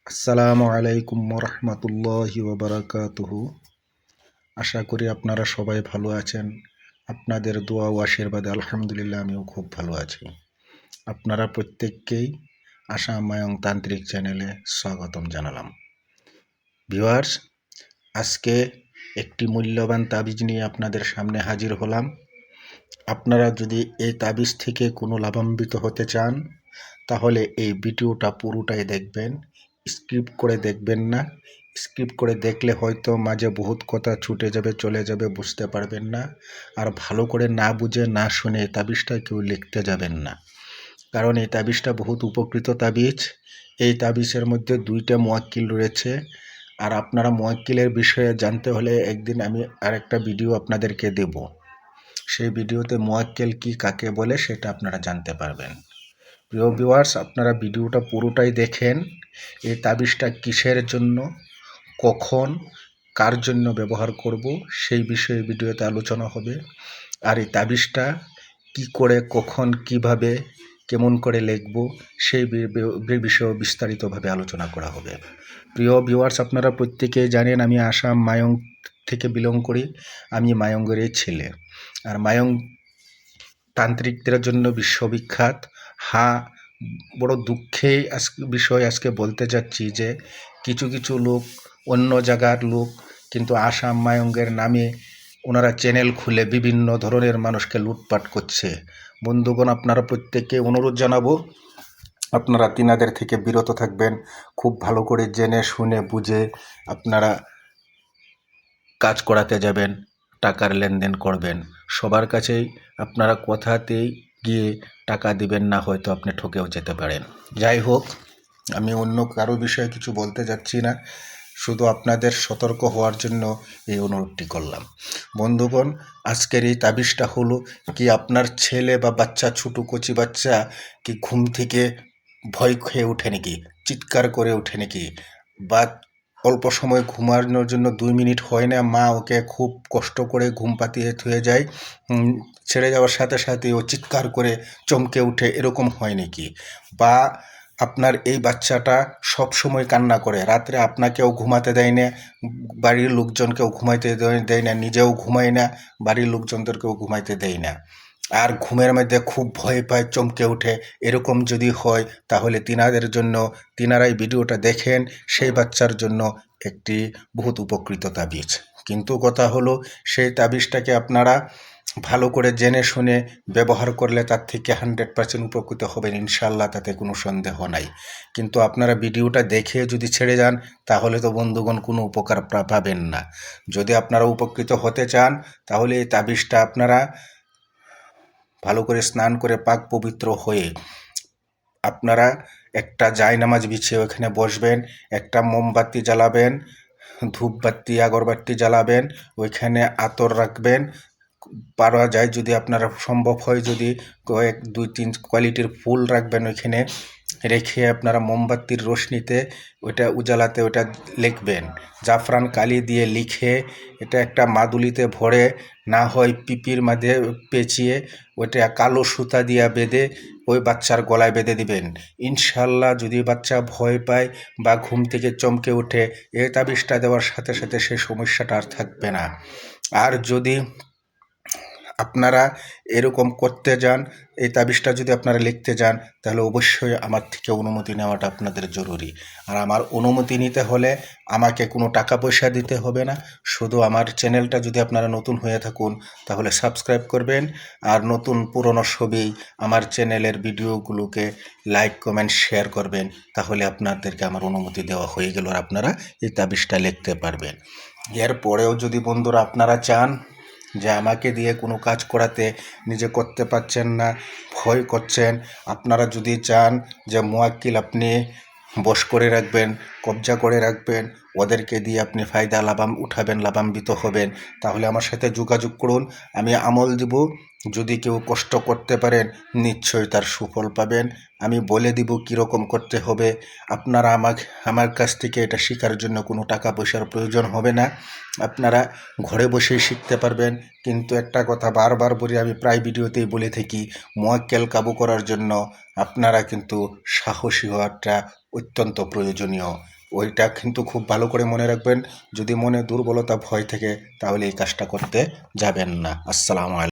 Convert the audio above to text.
আসসালামু আলাইকুম রহমতুল্লাহি ওবরাকাতুহু। আশা করি আপনারা সবাই ভালো আছেন। আপনাদের দোয়া ও আশীর্বাদে আলহামদুলিল্লাহ আমিও খুব ভালো আছি। আপনারা প্রত্যেককেই আশা মায়ং তান্ত্রিক চ্যানেলে স্বাগতম জানালাম। ভিউয়ার্স, আজকে একটি মূল্যবান তাবিজ নিয়ে আপনাদের সামনে হাজির হলাম। আপনারা যদি এই তাবিজ থেকে কোনো লাভান্বিত হতে চান তাহলে এই ভিডিওটা পুরোটাই দেখবেন, স্কিপ করে দেখবেন না। স্কিপ করে দেখলে হয়তো মাঝে বহুত কথা ছুটে যাবে, চলে যাবে, বুঝতে পারবেন না। আর ভালো করে না বুঝে না শুনে এই তাবিজটা কেউ লিখতে যাবেন না, কারণ এই তাবিজটা বহুত উপকৃত তাবিজ। এই তাবিজের মধ্যে 2টা মুয়াক্কিল রয়েছে। আর আপনারা মুয়াক্কিলের বিষয়ে জানতে হলে একদিন আমি আরেকটা ভিডিও আপনাদেরকে দেব। সেই ভিডিওতে মুয়াক্কিল কি কাকে বলে সেটা আপনারা জানতে পারবেন। প্রিয় ভিউয়ার্স, আপনারা ভিডিওটা পুরোটাই দেখেন। এই তাবিজটা কিসের জন্য, কখন, কার জন্য ব্যবহার করব সেই বিষয়ে ভিডিওতে আলোচনা হবে। আর এই তাবিজটা কি করে, কখন, কিভাবে, কেমন করে লিখব সেই বিষয়ে বিস্তারিতভাবে আলোচনা করা হবে। প্রিয় ভিউয়ার্স, আপনারা প্রত্যেকেই জানেন আমি আসাম মায়ং থেকে বিলং করি। আমি মায়ঙ্গের ছেলে। আর মায়ং তান্ত্রিকদের জন্য বিশ্ববিখ্যাত। হ্যাঁ, বড় দুঃখের বিষয় আজকে বলতে যাচ্ছি যে কিছু কিছু লোক, অন্য জায়গার লোক, কিন্তু আসাম মায়ঙ্গের নামে ওনারা চ্যানেল খুলে বিভিন্ন ধরনের মানুষকে লুটপাট করছে। বন্ধুগণ, আপনারা প্রত্যেককে অনুরোধ জানাবো আপনারা তিনাদের থেকে বিরত থাকবেন। খুব ভালো করে জেনে শুনে বুঝে আপনারা কাজ করাতে যাবেন, টাকার লেনদেন করবেন। সবার কাছেই আপনারা কথাতেই গিয়ে টাকা দিবেন না, হয়তো আপনি ঠকেও যেতে পারেন। যাই হোক, আমি অন্য কারো বিষয়ে কিছু বলতে যাচ্ছি না, শুধু আপনাদের সতর্ক হওয়ার জন্য এই অনুরোধটি করলাম। বন্ধুগণ, আজকের এই তাবিজটা হলো কি, আপনার ছেলে বা বাচ্চা, ছোটো কচি বাচ্চা কি ঘুম থেকে ভয় খেয়ে ওঠে নাকি, চিৎকার করে ওঠে নাকি, বা অল্প সময় ঘুমানোর জন্য 2 মিনিট হয় না, মা ওকে খুব কষ্ট করে ঘুম পাতিয়ে থুয়ে যায়, ছেড়ে যাওয়ার সাথে সাথে ও চিৎকার করে চমকে উঠে, এরকম হয় নাকি? বা আপনার এই বাচ্চাটা সব সময় কান্না করে, রাত্রে আপনাকেও ঘুমাতে দেয় না, বাড়ির লোকজনকেও ঘুমাইতে দেয় না, নিজেও ঘুমায় না, বাড়ির লোকজনদেরকেও ঘুমাইতে দেয় না, আর ঘুমের মধ্যে খুব ভয় পায়, চমকে ওঠে, এরকম যদি হয় তাহলে তিনাদের জন্য, তিনারাই ভিডিওটা দেখেন, সেই বাচ্চার জন্য একটি বহুত উপকৃত তাবিজ। কিন্তু কথা হলো, সেই তাবিজটাকে আপনারা ভালো করে জেনে শুনে ব্যবহার করলে তার থেকে 100% উপকৃত হবেন ইনশাল্লাহ, তাতে কোনো সন্দেহ নাই। কিন্তু আপনারা ভিডিওটা দেখে যদি ছেড়ে যান তাহলে তো বন্ধুগণ কোনো উপকার পাবেন না। যদি আপনারা উপকৃত হতে চান তাহলে এই তাবিজটা আপনারা ভালো করে স্নান করে পাক পবিত্র হয়ে আপনারা একটা জায়নামাজ বিছিয়ে ওখানে বসবেন, একটা মোমবাতি জ্বালাবেন, ধূপবাতি, আগরবাতি জ্বালাবেন, ওইখানে আতর রাখবেন। পারা যায় যদি আপনারা সম্ভব হয়, যদি কয়েক 2-3 কোয়ালিটির ফুল রাখবেন ওইখানে রেখে আপনারা মোমবাতির রোশনিতে ওইটা উজালাতে ওইটা লিখবেন, জাফরান কালি দিয়ে লিখে এটা একটা মাদুলিতে ভরে, না হয় পিপির মধ্যে পেঁচিয়ে ওইটা কালো সুতা দিয়ে বেঁধে ওই বাচ্চার গলায় বেঁধে দিবেন। ইনশাল্লাহ যদি বাচ্চা ভয় পায় বা ঘুম থেকে চমকে ওঠে, এই তাবিজটা দেওয়ার সাথে সাথে সেই সমস্যাটা আর থাকবে না। আর যদি আপনারা এরকম করতে যান, এই তাবিজটা যদি আপনারা লিখতে যান তাহলে অবশ্যই আমার থেকে অনুমতি নেওয়াটা আপনাদের জরুরি। আর আমার অনুমতি নিতে হলে আমাকে কোনো টাকা পয়সা দিতে হবে না, শুধু আমার চ্যানেলটা যদি আপনারা নতুন হয়ে থাকুন তাহলে সাবস্ক্রাইব করবেন, আর নতুন পুরনো ছবি আমার চ্যানেলের ভিডিওগুলোকে লাইক, কমেন্ট, শেয়ার করবেন, তাহলে আপনাদেরকে আমার অনুমতি দেওয়া হয়ে গেল আর আপনারা এই তাবিজটা লিখতে পারবেন। এরপরেও যদি বন্ধুরা আপনারা চান যে আমাকে দিয়ে কোনো কাজ করাতে নিজে করতে পারছেন না, ভয় করছেন, আপনারা যদি চান যে মুয়াক্কিল আপনি বশ করে রাখবেন, কবজা করে রাখবেন, ওদেরকে দিয়ে আপনি ফায়দা উঠাবেন, লাভান্বিত হবেন, তাহলে আমার সাথে যোগাযোগ করুন, আমি আমল দিব। যদি কেউ কষ্ট করতে পারেন নিশ্চয়ই তার সুফল পাবেন। আমি বলে দিব কীরকম করতে হবে। আপনারা আমার কাছ থেকে এটা শেখার জন্য কোনো টাকা পয়সার প্রয়োজন হবে না, আপনারা ঘরে বসেই শিখতে পারবেন। কিন্তু একটা কথা বারবার বলি, আমি প্রায় ভিডিওতেই বলে থাকি, মুয়াক্কিল কাবু করার জন্য আপনারা কিন্তু সাহসী হওয়াটা অত্যন্ত প্রয়োজনীয়। ওইটা কিন্তু খুব ভালো করে মনে রাখবেন। যদি মনে দুর্বলতা ভয় থাকে তাহলে এই কাজটা করতে যাবেন না। আসসালামু আলাইকুম।